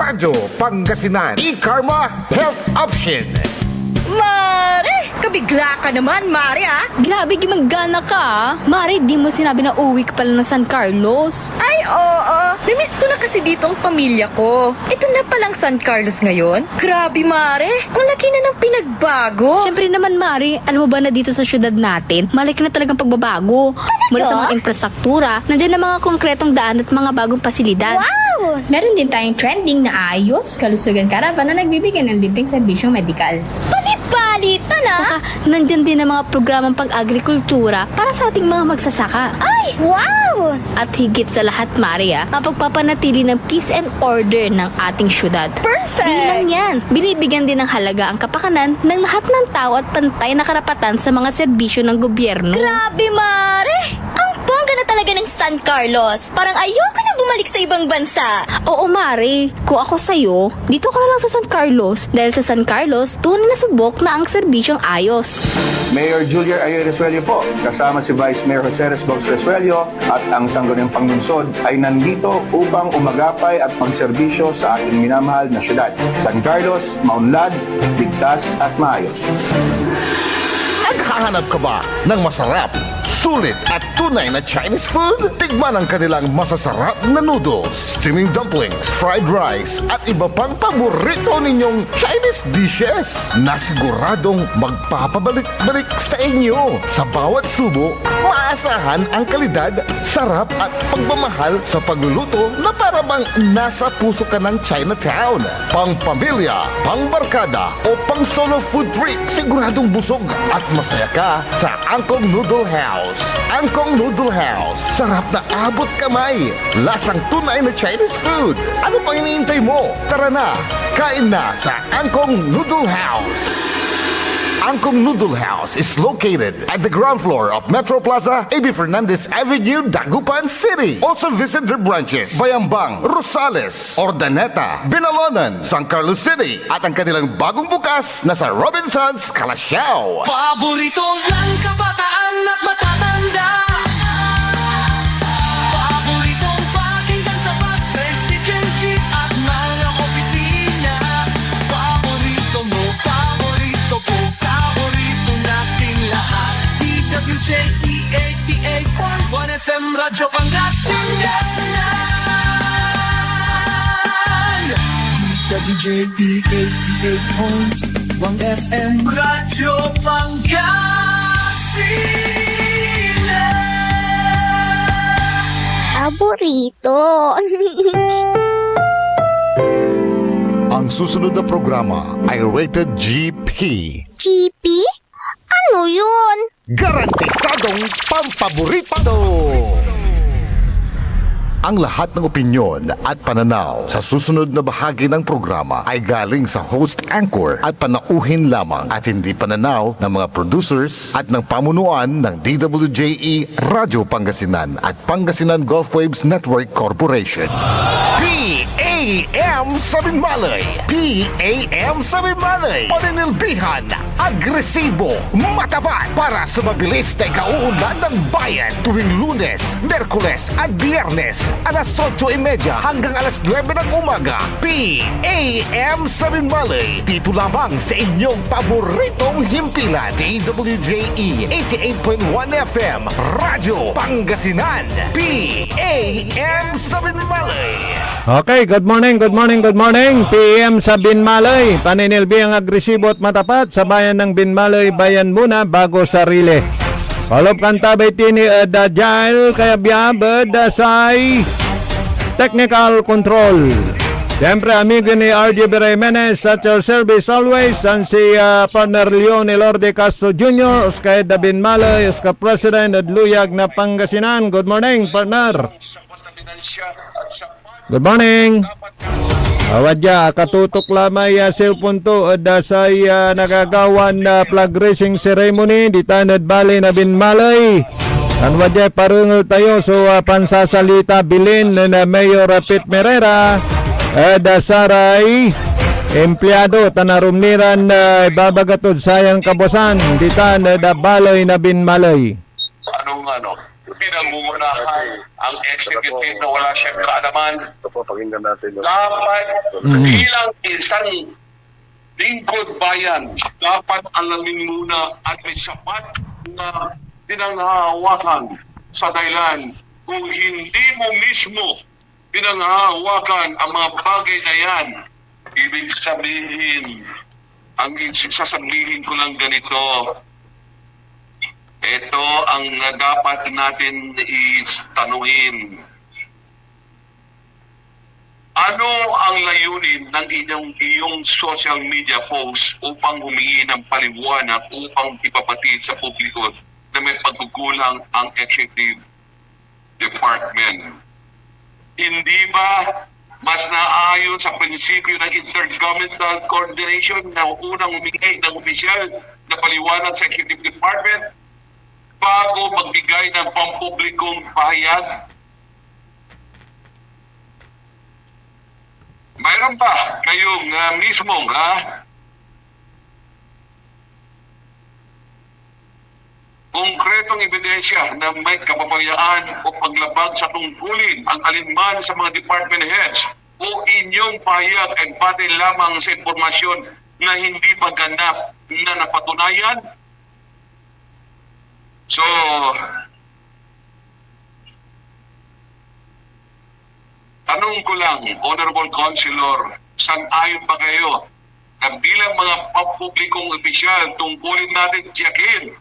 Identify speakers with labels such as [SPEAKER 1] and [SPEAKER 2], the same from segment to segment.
[SPEAKER 1] Radyo Pangasinan. E-Karma Health Option.
[SPEAKER 2] Mare! Kabigla ka naman, Mare, ah!
[SPEAKER 3] Grabe, gimagana ka, ah. Mare, di mo sinabi na uwi ka pala ng San Carlos.
[SPEAKER 2] Ay, oo. Namiss ko na kasi dito ang pamilya ko. Ito na palang San Carlos ngayon. Grabe, Mare. Ang laki na ng pinagbago.
[SPEAKER 3] Siyempre naman, Mare, alam mo ba na dito sa syudad natin, malaki na talagang pagbabago. Mula sa mga infrastruktura, nandiyan na mga konkretong daan at mga bagong pasilidad.
[SPEAKER 2] Wow!
[SPEAKER 4] Meron din tayong trending na ayos, kalusugan karavan na nagbibigay ng libreng serbisyong medikal.
[SPEAKER 2] Balitan, ah!
[SPEAKER 3] Saka, nandyan din ang mga programang pang-agrikultura para sa ating mga magsasaka.
[SPEAKER 2] Ay, wow!
[SPEAKER 3] At higit sa lahat, Maria, ang pagpapanatili ng peace and order ng ating syudad.
[SPEAKER 2] Perfect!
[SPEAKER 3] Di lang yan, binibigyan din ng halaga ang kapakanan ng lahat ng tao at pantay na karapatan sa mga serbisyo ng gobyerno.
[SPEAKER 2] Grabe, Mare! Ang bongga na talaga ng San Carlos. Parang ayoko na bumalik sa ibang bansa.
[SPEAKER 3] Oo, Mare. Kung ako sa'yo, dito ka na lang sa San Carlos. Dahil sa San Carlos, tunay na subok na ang serbisyong ayos.
[SPEAKER 5] Mayor Julia Ayoy Resuello po, kasama si Vice Mayor Jose Resbox Resuello at ang Sangguniang Panglungsod ay nandito upang umagapay at magserbisyo sa ating minamahal na syudad. San Carlos, maunlad, ligtas at maayos.
[SPEAKER 1] Naghahanap ka ba ng masarap, sulit at tunay na Chinese food? Tikman ang kanilang masasarap na noodles, steaming dumplings, fried rice at iba pang paborito ninyong Chinese dishes na siguradong magpapabalik-balik sa inyo. Sa bawat subo, maasahan ang kalidad, sarap at pagmamahal sa pagluluto na para bang nasa puso ka ng Chinatown. Pang pamilya, pang barkada o pang solo food trip, siguradong busog at masaya ka sa Angkong Noodle House. Angkong Noodle House. Sarap na abot kamay. Lasang tunay na Chinese food. Ano pang iniintay mo? Tara na, kain na sa Angkong Noodle House. Angkong Noodle House is located at the ground floor of Metro Plaza, A.B. Fernandez Avenue, Dagupan City. Also visit their branches, Bayambang, Rosales, Ordaneta, Binalonan, San Carlos City, at ang kanilang bagong bukas na sa Robinsons, Calasiao.
[SPEAKER 6] Paborito ng kabataan at matatanda. Paboritong pakinggan sa bus, tricycle, jeep at mga opisina. Paborito mo, paborito ko, paborito nating lahat. DWJE 88.1 FM Radyo Pangasinan. DWJE 88.1 FM Radyo Pangasinan.
[SPEAKER 7] Paborito.
[SPEAKER 1] Ang susunod na programa ay rated GP.
[SPEAKER 7] GP? Ano yun?
[SPEAKER 1] Garantisadong pampaborito! Ang lahat ng opinyon at pananaw sa susunod na bahagi ng programa ay galing sa host anchor at panauhin lamang at hindi pananaw ng mga producers at ng pamunuan ng DWJE Radio Pangasinan at Pangasinan Gulf Waves Network Corporation. PAM Sabinmalay! PAM Sabinmalay! Paninilbihan, agresibo, matapat para sa mabilis na ikauunlad ng bayan tuwing Lunes, Merkules at Biyernes alas 8:30 hanggang alas 9 ng umaga. PAM Sabinmalay! Dito lamang sa inyong paboritong himpilan. DWJE 88.1 FM Radyo Pangasinan. PAM Sabinmalay!
[SPEAKER 8] Okay, good morning. PM sa Binmalay. Paninilbi ang agresibo at matapat sa bayan ng Binmalay. Bayan muna bago sarili. Palop kanta tini Dajal kaya biyabad say technical control. Siyempre, amigo ni RJ Jimenez at your service always. And si partner Leon Elorde Castro Jr. Uskay da Binmalay, Uska President at Luyag na Pangasinan. Good morning, partner. Good morning. Awadya, katutok lamay cellphone to say nagagawan na flag raising ceremony di Tanad Valley na Binmalay. Anwadya, parungol tayo so pansasalita bilin na Mayor Pete Merera saray empleyado tanarumniran babagatod sayang kabosan di Tanad Valley na Binmalay.
[SPEAKER 9] Anong pinangungunahan ang executive na wala siyang kaalaman.
[SPEAKER 5] Ito po, pakinggan natin.
[SPEAKER 9] Dapat bilang isang lingkod bayan, dapat alamin muna at may sapat na pinanghahawakan sa dahilan kung hindi mo mismo pinanghahawakan ang mga bagay na yan. Ibig sabihin, ang sasabihin ko lang ganito, ito ang dapat natin itanungin. Ano ang layunin ng iyong social media post upang humingi ng paliwanag upang ipapatid sa publiko na may pagkukulang ang executive department? Hindi ba mas naaayon sa prinsipyo ng intergovernmental coordination na unang humingi ng opisyal na paliwanag sa executive department bago magbigay ng pampublikong pahayag? Mayroon ba kayong mismong konkretong ebidensya na may kapabayaan o paglabag sa tungkulin ang alinman sa mga department heads o inyong pahayag ay batay lamang sa impormasyon na hindi pagganap na napatunayan? So, tanong ko lang, Honorable Councilor, sang-ayon ba kayo na bilang mga pampublikong opisyal tungkulin natin tiyakin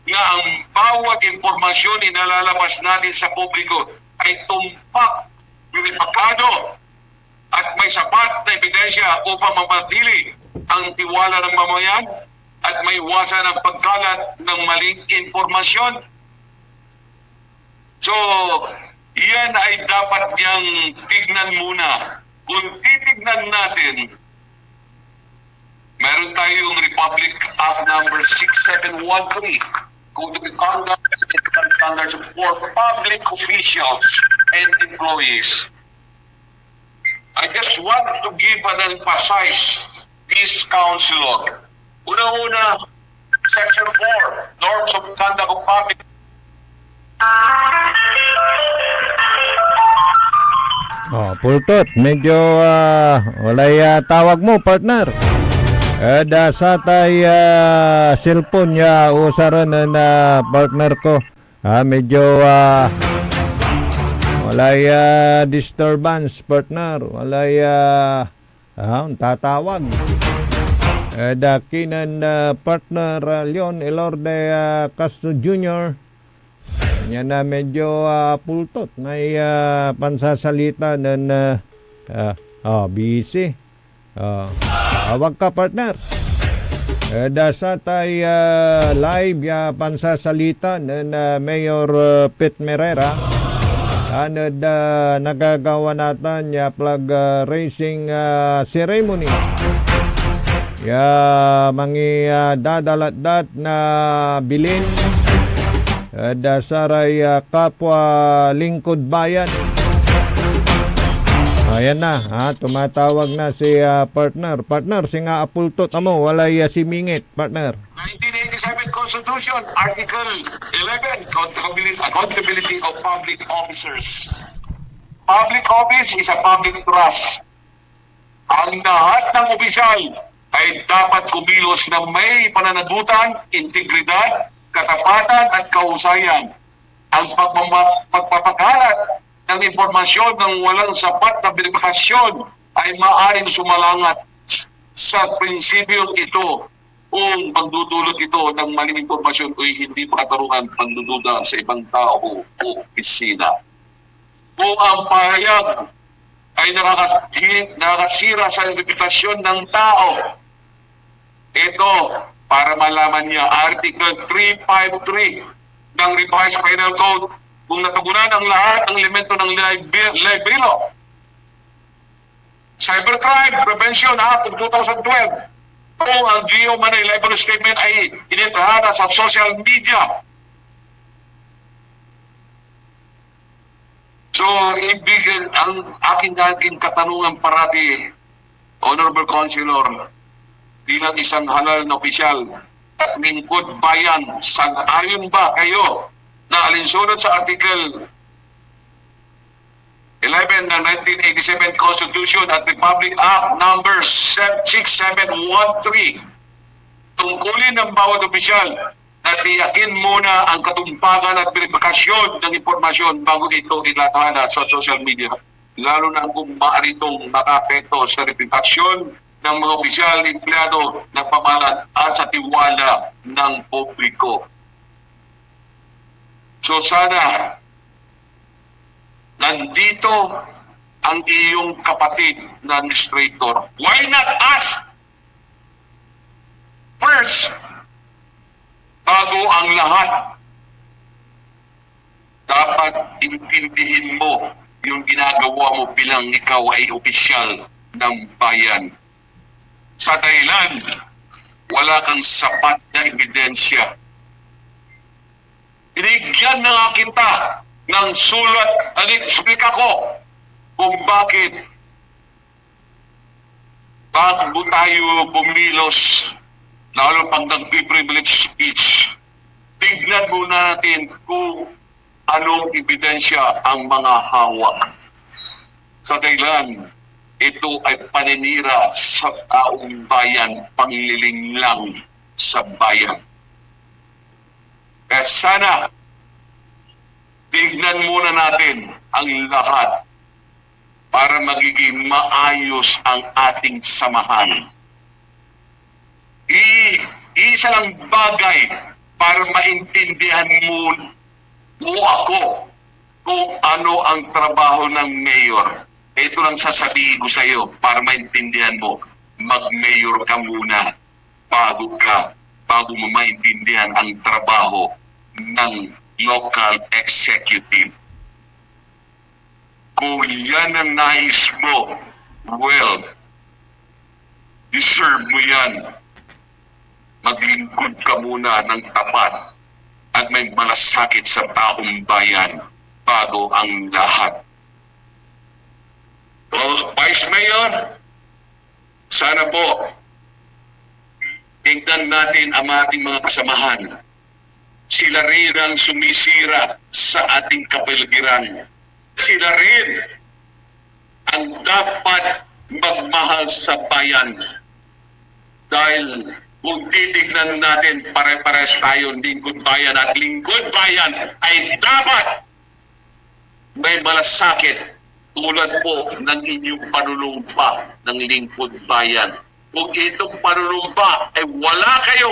[SPEAKER 9] na ang bawat impormasyon inalalabas natin sa publiko ay tumpak, veripakado at may sapat na ebidensya upang mapanatili ang tiwala ng mamayan at may iwasan ang pagkalat ng maling impormasyon? So, yan ay dapat niyang tignan muna. Kung titignan natin, meron tayong Republic Act number 6713, Code of Conduct and Standards for Public Officials and Employees. I just want to give an emphasize this, Councilor. Una-una, Section 4, Norms of Conduct of Public.
[SPEAKER 8] Pultot, medyo walay tawag mo, partner. Sa tay cellphone niya usaran na partner ko. Medyo walay disturbance, partner. Walay tatawag. Dakinan partner Leon Elorde Castro Jr. Yan na medyo pultot. May pansasalita ng busy. Awag ka, partner. Dasa tay live pansasalita ng Mayor Pete Merera. Ano nagagawa natin flag raising ceremony. Mangi dadalat-dat na bilin dasaray kapwa lingkod bayan. Ayan na, tumatawag na si partner. Partner, singa apultot amo, walay si Mingit, partner.
[SPEAKER 9] 1987 Constitution, Article 11, Accountability of Public Officers. Public office is a public trust. Ang lahat ng opisyal ay dapat kumilos na may pananagutan, integridad, katapatan at kahusayan. Ang pagpapakalat ng impormasyon ng walang sapat na verifikasyon ay maaaring sumalangat sa prinsipyong ito kung magdudulot ito ng maling impormasyon o hindi makatarungan pagdududa sa ibang tao o opisina. Kung ang pahayag ay nakasira sa reputasyon ng tao, ito, para malaman niya, Article 353 ng Revised Penal Code, kung natagunan ang lahat ng elemento ng libelo. Cybercrime Prevention Act of 2012, kung ang GEO Manay libel statement ay inintahada sa social media. So, ibigin ang aking katanungan parati, Honorable Councilor, bilang isang halal na opisyal at lingkod bayan, sang-ayon ba kayo na alinsunod sa Article 11 ng 1987 Constitution at Republic Act number 6713 tungkulin ng bawat opisyal na tiyakin muna ang katumpakan at verifikasyon ng impormasyon bago ito ilathala sa social media, lalo na kung maaari itong makapekto sa verifikasyon ng mga opisyal, empleyado ng pamahalaan at sa tiwala ng publiko. So sana nandito ang iyong kapatid na administrator. Why not ask first bago ang lahat? Dapat intindihin mo yung ginagawa mo bilang ikaw ay opisyal ng bayan. Sa dahilan, wala kang sapat na ebidensya. Binigyan na nga kita ng sulat at explain ako kung bakit bago tayo bumilos, lalo pag nag-privilege speech, tignan muna natin kung anong ebidensya ang mga hawak. Sa dahilan, ito ay paninira sa taong bayan, pangliling lang sa bayan. Kaya sana, tignan muna natin ang lahat para magiging maayos ang ating samahan. Isa lang bagay para maintindihan mo ako kung ano ang trabaho ng mayor. Ito lang sasabihin ko sa iyo para maintindihan mo. Mag-mayor ka muna bago mo maintindihan ang trabaho ng local executive. Kung yan ang nais mo, well, deserve mo yan. Maglingkod ka muna ng tapat at may malasakit sa taong bayan bago ang lahat. Well, Vice Mayor, sana po tingnan natin ang ating mga kasamahan. Sila rin ang sumisira sa ating kapaligiran. Sila rin ang dapat magmahal sa bayan. Dahil kung titignan natin pare-pares tayo lingkod bayan at lingkod bayan ay dapat may malasakit tulad po ng inyong panunumpa ng lingkod bayan. Kung itong panunumpa ay wala kayo,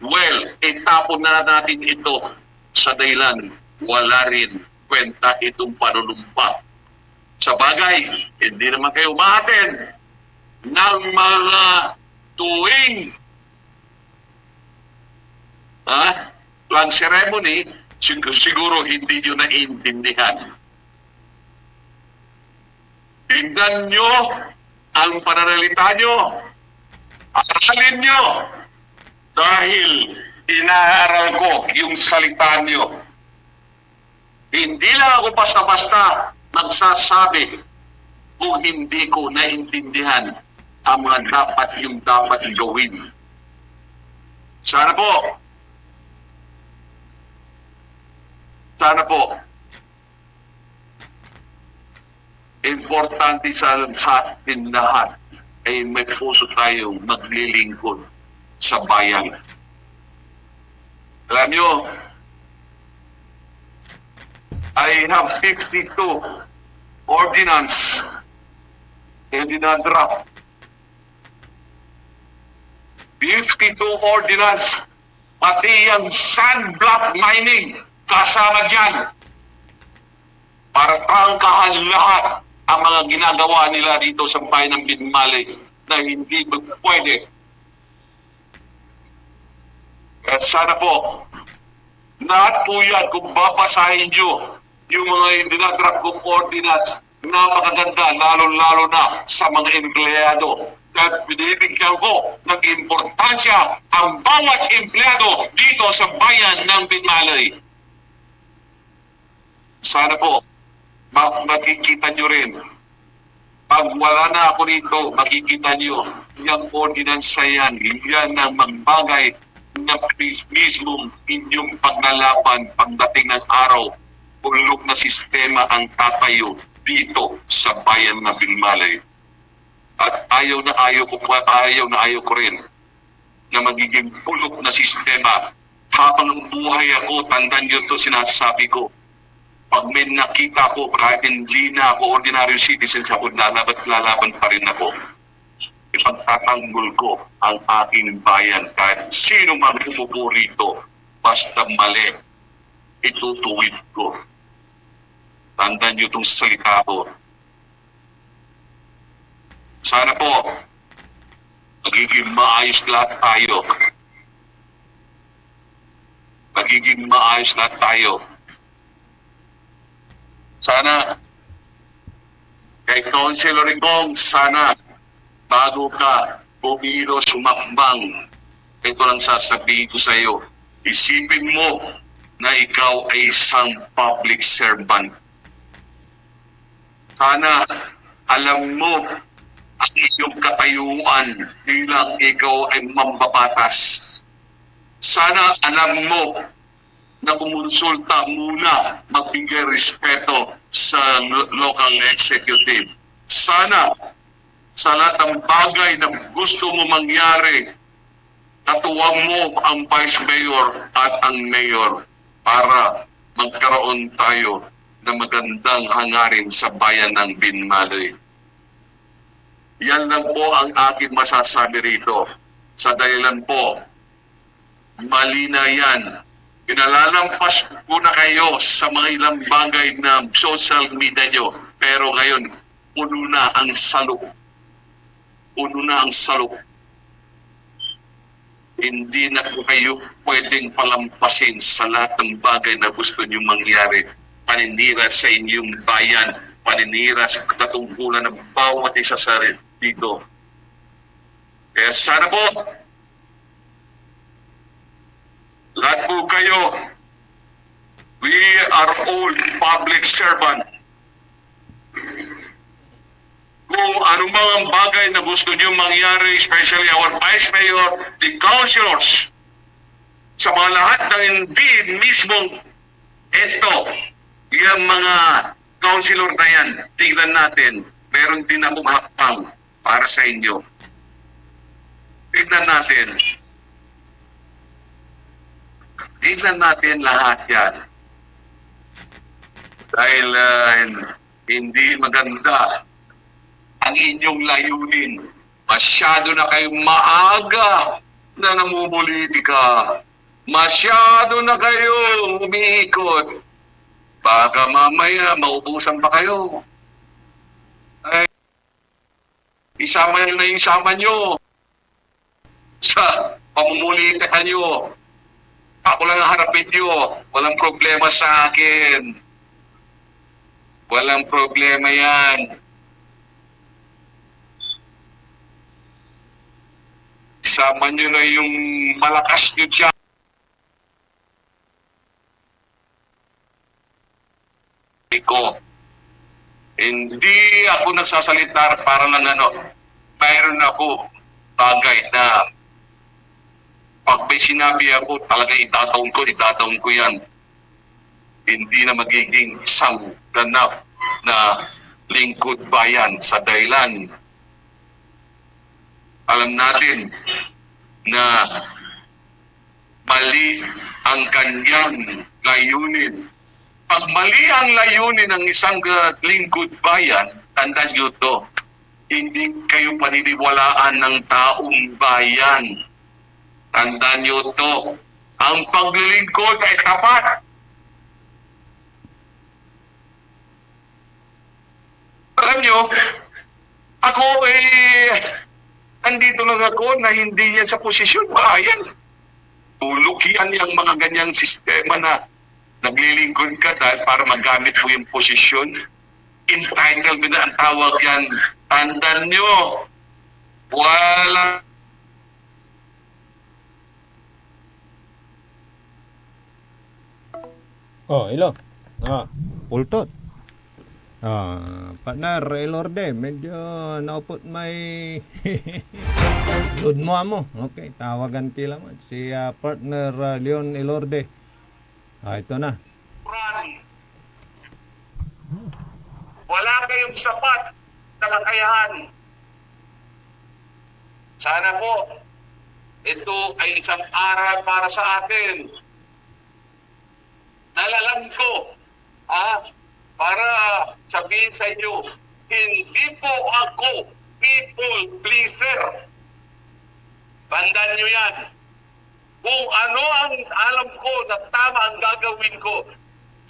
[SPEAKER 9] well, itapon na natin ito sa dahilan. Wala rin kwenta itong panunumpa. Sa bagay, hindi naman kayo umaten ng mga tuwing plan ceremony, siguro hindi nyo naiintindihan. Tingnan nyo ang pananalita nyo. Aralin nyo. Dahil inaaral ko yung salita nyo. Hindi lang ako basta-basta nagsasabi kung hindi ko naiintindihan ang mga dapat gawin. Sana po, importante sa atin lahat ay may puso tayong maglilingkod sa bayan. Alam nyo, I have 52 ordinance and draft. 52 ordinance, pati yung sandblock mining kasama dyan para trangkahan lahat ang mga ginagawa nila dito sa bayan ng Binmalay na hindi pwede. Kaya sana po, lahat po yan, kung babasahin nyo yung mga dinadrap kong ordinance na makaganda, lalo-lalo na sa mga empleyado. Dahil binibigyan ko ng importansya ang bawat empleyado dito sa bayan ng Binmalay. Sana po, makikita nyo rin. Pag wala na ako dito, makikita nyo yung ordinance yan ang magbagay na mismo inyong paglalaban pagdating ng araw, bulok na sistema ang tatayo dito sa bayan na Binmalay. At ayaw na ayaw ko rin na magiging bulok na sistema. Habang buhay ako, tandaan nyo ito sinasabi ko. Pag may nakita ko, kahit hindi na ako ordinary citizen, ako lalaban pa rin ako. Ipagtatanggol ko ang aking bayan kahit sino man umupo rito, basta mali, itutuwid ko. Tandaan nyo itong salita ko. Sana po, magiging maayos lahat tayo. Magiging maayos lahat tayo. Sana, kay Councilor Rigong, sana, bago ka bumiro, sumakbang, ito lang sasabihin ko sa iyo, isipin mo na ikaw ay isang public servant. Sana, alam mo ang iyong katayuan bilang ikaw ay mambabatas. Sana alam mo na kumonsulta muna, magbigay respeto sa local executive. Sana sa lahat ng bagay na gusto mo mangyari, katuwang mo ang vice mayor at ang mayor para magkaroon tayo ng magandang hangarin sa bayan ng Binmalay. Yan lang po ang aking masasabi rito. Sa dahilan po, mali na yan. Pinalalampas ko na kayo sa mga ilang bagay na social media nyo. Pero ngayon, puno na ang salok. Puno na ang salok. Hindi na po kayo pwedeng palampasin sa lahat ng bagay na gusto nyo mangyari. Paninira sa inyong bayan, paninira sa katungkulan ng bawat isa sa dito. Kaya sana po, lahat po kayo, we are all public servant. Kung anumang ang bagay na gusto nyo mangyari, especially our Vice Mayor, the councilors, sa mga lahat ng hindi mismong ito, yung mga councilor na yan, tingnan natin, meron din akong hakbang para sa inyo. Tingnan natin. Tingnan natin lahat yan. Dahil hindi maganda ang inyong layunin. Masyado na kayong maaga na namumulitika. Masyado na kayo umiikot. Baka mamaya maubusan pa kayo. Ay, isama nyo na yung isama nyo sa pamumulitika nyo. Ako lang ang harapin nyo. Walang problema sa akin. Walang problema yan. Isama nyo na yung malakas nyo dyan. Ko. Hindi ako nagsasalita para lang mayroon ako bagay na pag may sinabi ako, talaga itataon ko yan. Hindi na magiging isang ganap na lingkod bayan sa dahilan. Alam natin na mali ang kanyang layunin. Pag mali ang layunin ng isang lingkod bayan, tandaan nyo to, hindi kayo paniniwalaan ng taong bayan. Tandaan nyo to, ang paglilingkod ay tapat. Alam nyo, ako nandito lang ako na hindi yan sa posisyon. Bayan. Tulukian yung mga ganyang sistema na naglilingkod ka dahil para magamit mo yung posisyon. Entitlement na ang tawag yan. Tandaan nyo, wala.
[SPEAKER 8] Oh, ilo. Ah, pultot. Partner, Elorde, medyo naupot may good mo. Okay, tawagan kila mo. Si partner Leon Elorde. Ito na.
[SPEAKER 9] Run. Wala kayong sapat na kakayahan. Sana po, ito ay isang aral para sa atin. Nalalang ko, para sabihin sa inyo, hindi po ako people pleaser. Tandaan nyo yan. Kung ano ang alam ko na tama ang gagawin ko,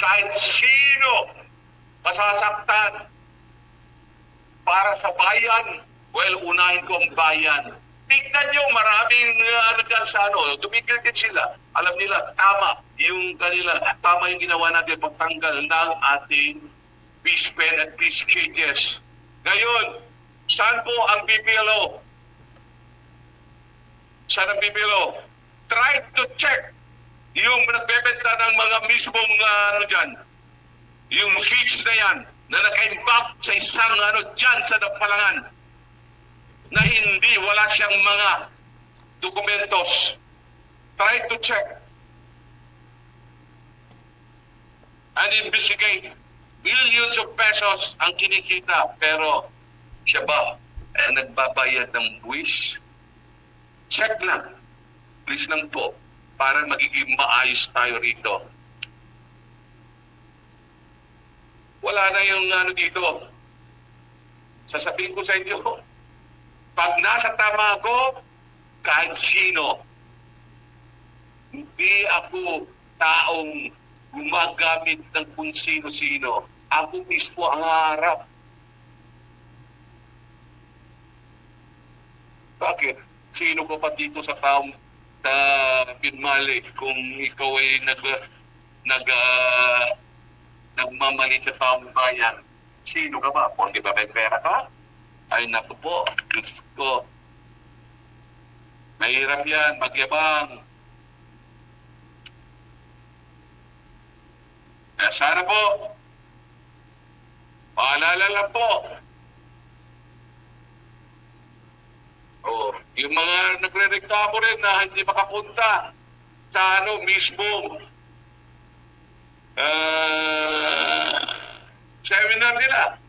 [SPEAKER 9] kahit sino masasaktan para sa bayan, well, unahin ko ang bayan. Tignan nyo, maraming dyan sa tumigil din sila. Alam nila, tama yung ginawa natin pagtanggal ng ating peace pen at peace cages. Ngayon, saan po ang PPLO? Saan ang PPLO? Try to check yung nagbebenta ng mga mismong dyan. Yung sheets na yan, na naka-imbak sa isang dyan sa Napalangan, na hindi, wala siyang mga dokumentos. Try to check and investigate. Billions of pesos ang kinikita, pero siya ba nagbabayad ng buwis? Check lang. Please lang po, para magiging maayos tayo rito. Wala na yung dito. Sasabihin ko sa inyo, pag nasa tama ako, kahit sino, hindi ako taong gumagamit ng kung sino-sino. Ako mismo ang harap. Bakit? Sino ko pa dito sa taong Binmali kung ikaw ay nagmamali sa taong bayan? Sino ka ba? Kung di ba may pera ka? Ay naku po, Diyos ko. Mahirap yan, magyabang. Kaya sana po, paalala lang po. Yung mga nagre-reklamo rin na hindi makapunta sa mismo seminar nila.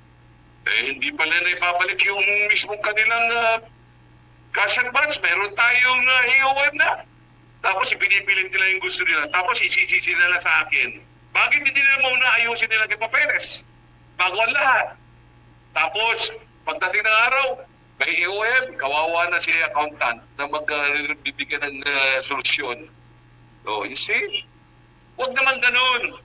[SPEAKER 9] Hindi pala na ipabalik yung mismong kanilang cash advance. Meron tayong HOM na. Tapos ipinipilit nila yung gusto nila. Tapos isisisi nila sa akin. Bakit hindi nila muna ayusin nila kay Papeles? Bago ang lahat. Tapos, pagdating ng araw, may HOM, kawawa na si accountant na magbibigyan ng solusyon. So, you see? Huwag naman ganun.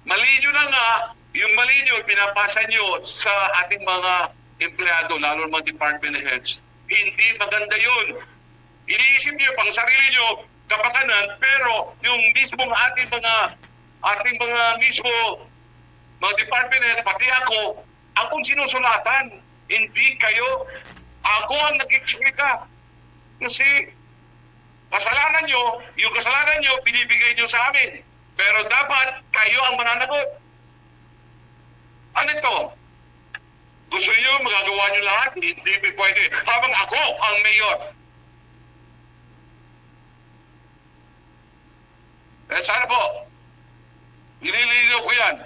[SPEAKER 9] Mali nyo na nga, yung mali nyo, pinapasa nyo sa ating mga empleyado, lalo ng mga department heads. Hindi maganda yun. Iniisip nyo pang sarili nyo, kapakanan, pero yung mismong ating mga mismo, mga department heads, pati ako, akong sinusulatan. Hindi kayo. Ako ang nag-explica. Kasi, kasalanan nyo, yung kasalanan nyo, binibigay nyo sa amin. Pero dapat, kayo ang mananagot. Ano ito? Gusto nyo, magagawa nyo lahat? Hindi pwede. Habang ako ang mayor. Sana po, nililino ko yan.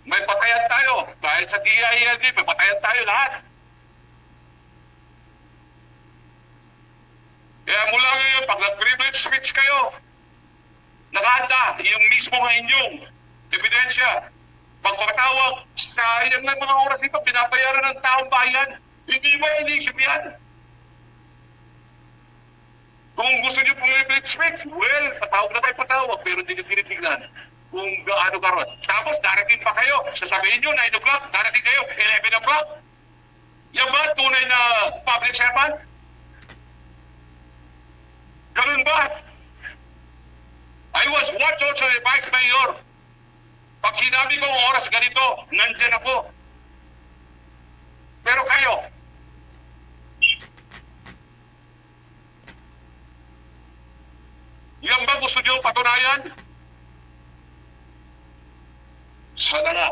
[SPEAKER 9] May patayan tayo. Kahit sa DILG, may patayan tayo lahat. Kaya mula ngayon, pag nag-privilege speech kayo, nakahanda yung mismo nga inyong ebidensya. Pagpatawag sa ilang mga oras ito, pinabayaran ng taong bayan. Hindi ba inisip yan? Kung gusto nyo pong privilege speech, well, patawag na tayo patawag, pero hindi nyo tinitignan kung gaano karon. Tapos darating pa kayo, sasabihin nyo 9 o'clock, darating kayo 11 o'clock. Yan ba tunay na public servant? Ganun ba? I was once also a vice mayor. Pag sinabi ko oras ganito, nandyan ako. Pero kayo, yan ba gusto nyo patunayan? Sana nga.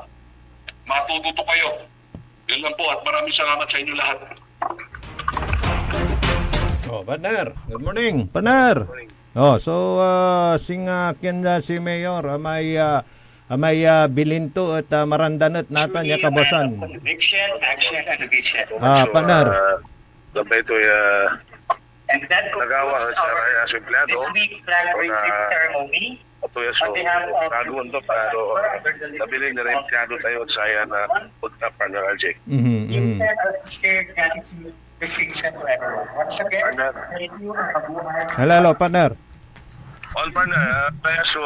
[SPEAKER 9] matututo kayo. Yun lang po at maraming salamat sa inyo lahat.
[SPEAKER 8] Oh, partner. Good morning. Partner. Oh, so singakin si Mayor amay bilinto at marandanat natan ya kabasan.
[SPEAKER 9] Conviction, action, and eviction.
[SPEAKER 8] Partner.
[SPEAKER 5] Gabay ito
[SPEAKER 6] And that
[SPEAKER 5] nagawa
[SPEAKER 6] concludes
[SPEAKER 5] sa
[SPEAKER 6] our
[SPEAKER 5] raya sa empleyado.
[SPEAKER 6] this week flag raising ceremony.
[SPEAKER 5] Ito yung so, nagawan to pero nabili na rin empleyado tayo at saya na punta partner RJ.
[SPEAKER 6] Instead of shared gratitude, appreciation to everyone. Once again, thank you and mabuhay.
[SPEAKER 8] Hello, partner.
[SPEAKER 5] All partner, kaya so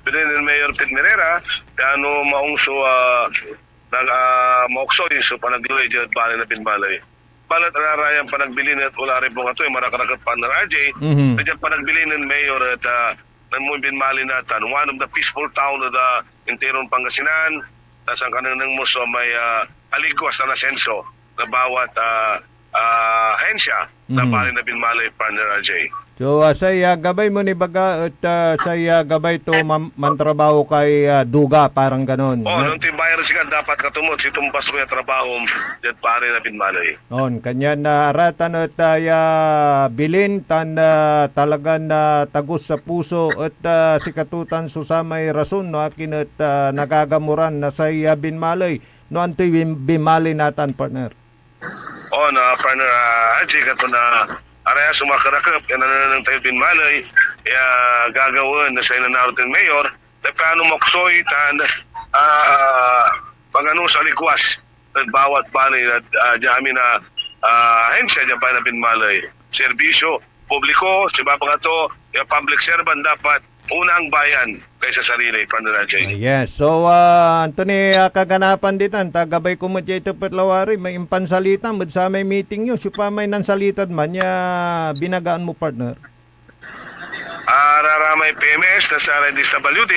[SPEAKER 5] bilhin ni Mayor Pete Merera kano maong so maoksoy so panagluloy dyan at bali na pinbalay. Balat rarayang panagbilin at wala rin po nga ito, marakarakat partner RJ. Kaya panagbilin ng Mayor at ng Binmali natin, one of the peaceful town of the Interon Pangasinan, tas ang kanang mo so may aligwas na nasenso na bawat hensya na bali na Binmali partner RJ.
[SPEAKER 8] So saya gabay mo ni baga at saya gabay to mantrabaho kay duga parang ganon.
[SPEAKER 5] Nung timbayan siya dapat katumot si tumpas mo yung trabaho at pare na Binmali.
[SPEAKER 8] On kanya na aratan at bilin tan talaga na tagus sa puso at sikatutan susamay rason no akin at nagagamuran na sa Binmalay no antoy Binmalay natan partner.
[SPEAKER 5] Partner RJ kato na araya sumakarakap yan na ng tayo Binmalay gagawin na sa inanarotin Mayor na paano moksoy tan pangano sa likwas at bawat bali at diyami na hensya dyan pa na Binmalay serbisyo publiko si Bapa to yung public servant dapat unang bayan kaysa sarili partner RJ.
[SPEAKER 8] Yes. So Anthony kaganapan ditan tagabay ko mo ito patlawari may impansalita mud sa may meeting nyo supa may nansalitad man ya binagaan mo partner.
[SPEAKER 5] Raramay PMS na sa DSWD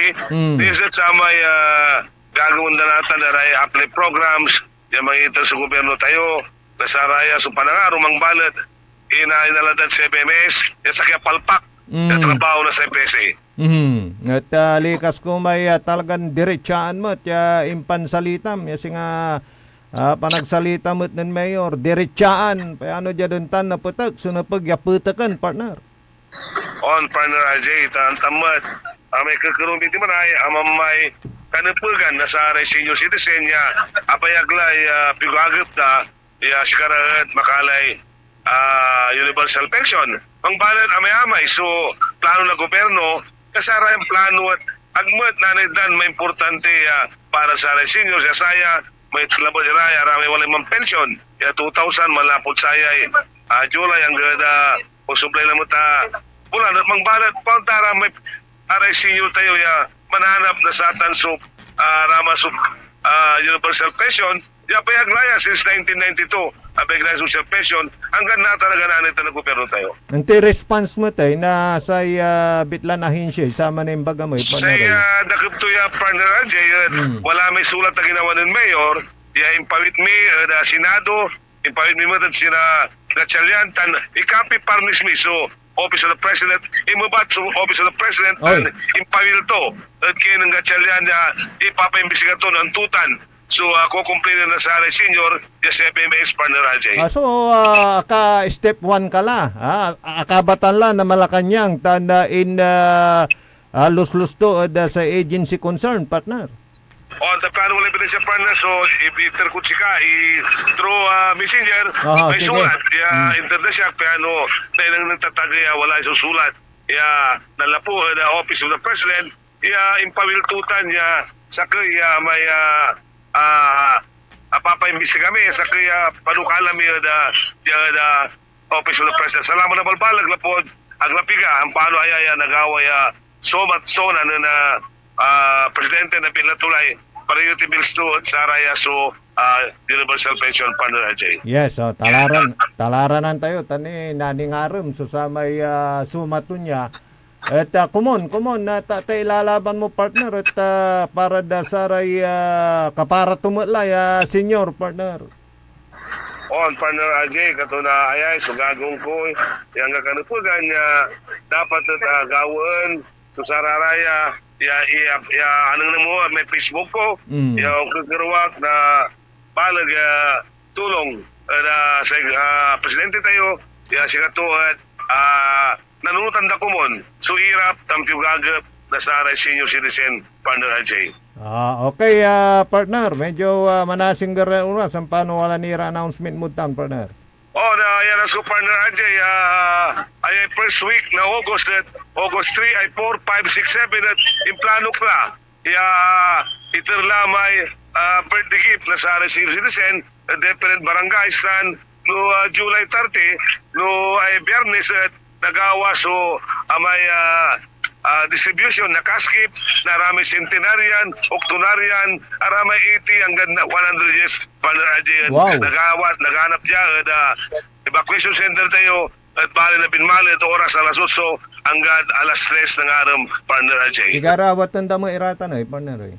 [SPEAKER 5] isat sa may gagawin na natin na raya apply programs yung mga sa gobyerno tayo na sa raya so panangaro mang balat inainaladan sa PMS yung sa kaya palpak na trabaho na sa PSA.
[SPEAKER 8] At likas ko may talagang diretsaan mo at impansalitam kasi nga panagsalita mo ng Mayor diretsaan paano dyan doon tan na putak so napag-yaputakan partner.
[SPEAKER 5] On partner RJ tan tamat may kakarumiti man ay amamay kanapugan na sa senior citizen niya apayaglay pigagap na sikaraat makalay universal pension ang balat amay-amay so plano na gobyerno kasara yung plano at agmat na dan may importante para sa senior sa saya may labot iraya ramay walay mang pension 2,000 malapot saya July ang gada kung supply na mo ta bulan at mang balat pantara may aray senior tayo mananap na sa atan so rama so universal pension payaglaya since 1992 payaglaya social pension hanggang na talaga na nito na gobyerno tayo.
[SPEAKER 8] Anti-response mo tayo na sa bitlan ahinsya sama na yung baga mo.
[SPEAKER 5] Sa nakapto partner RJ wala may sulat na ginawa ng Mayor impawit mi Senado impawit mi mo sina Gatchalian tan ikapi parnis mi so Office of the President imabat sa Office of the President and impawil to at kaya ng Gatchalian ipapaimbisiga to ng tutan. So, kukumplinin na sa senior yung FMS partner RJ.
[SPEAKER 8] So, step 1 ka la. Akabatan la na Malacanang tanda in lus-lus to sa agency concern, partner.
[SPEAKER 5] On the plano wala ebidensya partner, so i-interkut ka, through messenger, may
[SPEAKER 8] sige.
[SPEAKER 5] sulat. Internet siya, pero dahil nagtatagay, wala yung sulat. Nalapo, the Office of the President, impawiltutan niya sa kaya may papaimbisi kami sa kaya panukala mi da Office of the President. Salamat na balbalag lapod aglapiga ang paano ayaya nagaway somat sona na presidente na pinatulay priority bills to sa raya so universal pension fund RJ.
[SPEAKER 8] Yes, talaran tayo tani naningarum so sa may sumatunya. At kumon na tatay lalaban mo partner at para da saray kapara tumutla senior partner.
[SPEAKER 5] On partner RJ kato na ayay so gagong ko yang gakanupugan niya dapat at gawin so sararaya
[SPEAKER 9] anong na mo, may Facebook ko,
[SPEAKER 8] Mm.
[SPEAKER 9] kagarawak na balag tulong sa presidente tayo, siya katuat, nanunutan da kumon, so irap, tampiyugagap, na sa senior citizen, partner Ajay.
[SPEAKER 8] Okay, partner. Medyo manasing oras ang paano wala nira announcement mo tan, partner.
[SPEAKER 9] Na yan ang partner Ajay, ay first week na August 3 ay 4, 5, 6, 7 at implano ka. Itirlamay birthday gift na sa senior citizen, different barangay stand no July 30 no ay Biyernes at nagawa so may distribution na kaskip na rami centenarian, octonarian, aramay 80 hanggang 100 years partner Ajay.
[SPEAKER 8] Wow.
[SPEAKER 9] Naghanap dyan evacuation center tayo at bali na binmali at oras alas 8 hanggang alas 3 ng araw partner Ajay.
[SPEAKER 8] Igarawat tanda mo iratan partner.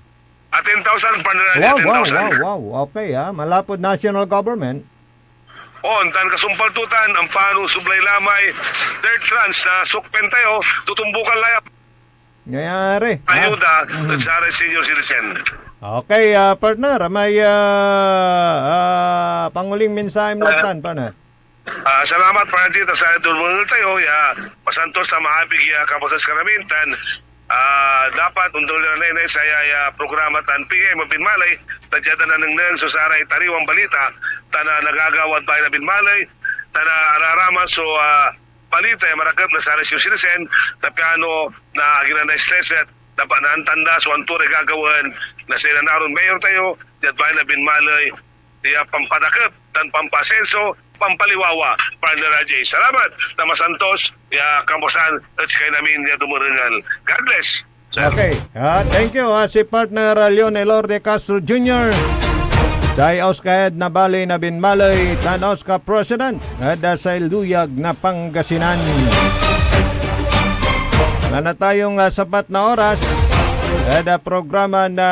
[SPEAKER 9] 10,000 partner Ajay, 10,000.
[SPEAKER 8] Wow. Okay, malapod national government.
[SPEAKER 9] Tan kasumpal tutan ang pano sublay lamay third trans na sukpen tayo tutumbukan layap
[SPEAKER 8] Ngayari.
[SPEAKER 9] ayuda sa senior citizen.
[SPEAKER 8] Okay, partner, may panguling mensahe mo tan, partner.
[SPEAKER 9] Salamat para dito sa tulungan tayo pasantos sa mahabig kapasas karamintan. Dapat undol na sa programa tan PM Binmalay tadyada na ng so saray tariwang balita tana nagagawad ba na Binmalay tana araraman so balita marakat na sa senior citizen na piano na agina na stress at dapat na antanda so anture gagawan na sila naroon mayor tayo dyan ba na Binmalay pampadakap tan pampasenso pampaliwawa partner Ajay. Salamat na masantos kamposan at kay namin tumurengal. God bless.
[SPEAKER 8] Okay, thank you si partner Leon Elorde Castro Jr. Dayaos kahit na bali na Binmalay Tanaos ka President sa Iluyag na Pangasinan. Wala na tayong sapat na oras programa na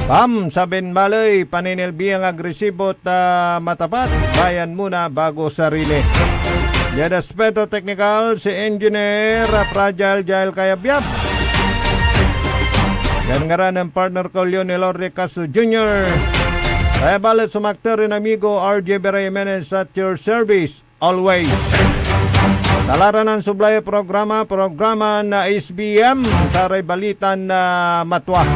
[SPEAKER 8] PAM sa Binmalay, paninilbihang agresibo at matapat, bayan muna bago sarili. Yan aspeto technical, si Engineer Fragile Jail Kayabyab. Yan nga rin ang partner ko, Leonel Elorde Castro Jr. Kaya balat sumakter rin amigo RJ Bera Jimenez at your service, always. Talaran ng sublay programa na SBM, saray balitan na matwa.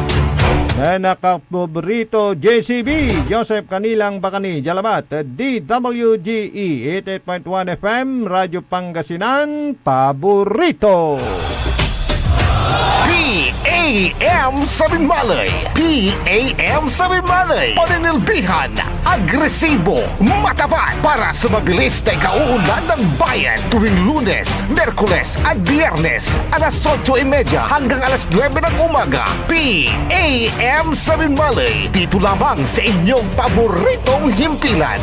[SPEAKER 8] Na nakapobrito JCB Joseph Kanilang Bakani Jalabat DWGE 88.1 FM Radyo Pangasinan Paborito.
[SPEAKER 1] PAM sa Binmalay. PAM sa Binmalay. Paninilbihan, agresibo, matapat para sa mabilis na ikauunlad ng bayan tuwing Lunes, Merkules at Biyernes alas 8:30 hanggang alas 9 ng umaga. PAM sa Binmalay. Dito lamang sa inyong paboritong himpilan.